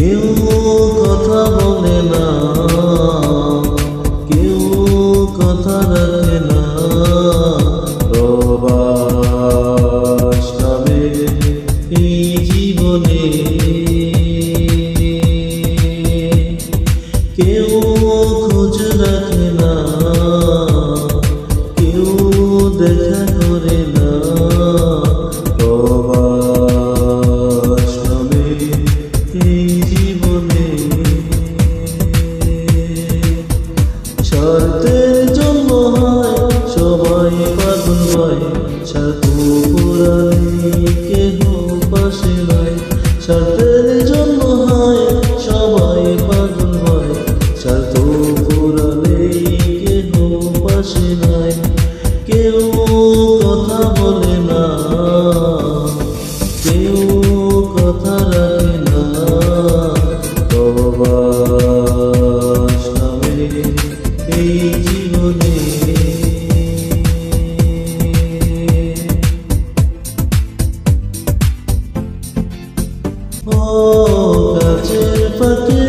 কেউ কথা বলে না, কেউ কথা রাখে না। প্রবাস নামে এই জীবনে কেউ খোঁজ রাখে না, কেউ দেখা করে না। প্রবাস নামে এই জীবনে স্বার্থের জন্য হয় সবাই পাগল হয়, স্বার্থ পুরালে কেহ পাশে নাই। স্বার্থের জন্য হয় সবাই পাগল হয়, স্বার্থ পুরালে কেহ পাশে নাই। কেউ কথা বলে না, কেউ কথা রাখে না। প্রবাস নামে এই জীবনে ও কাজের ফাঁকে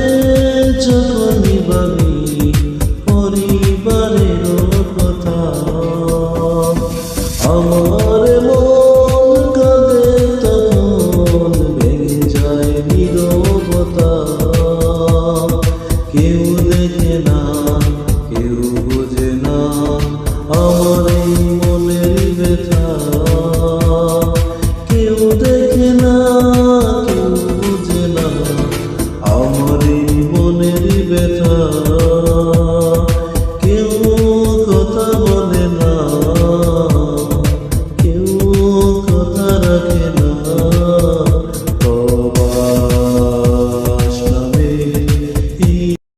যখন ভাবি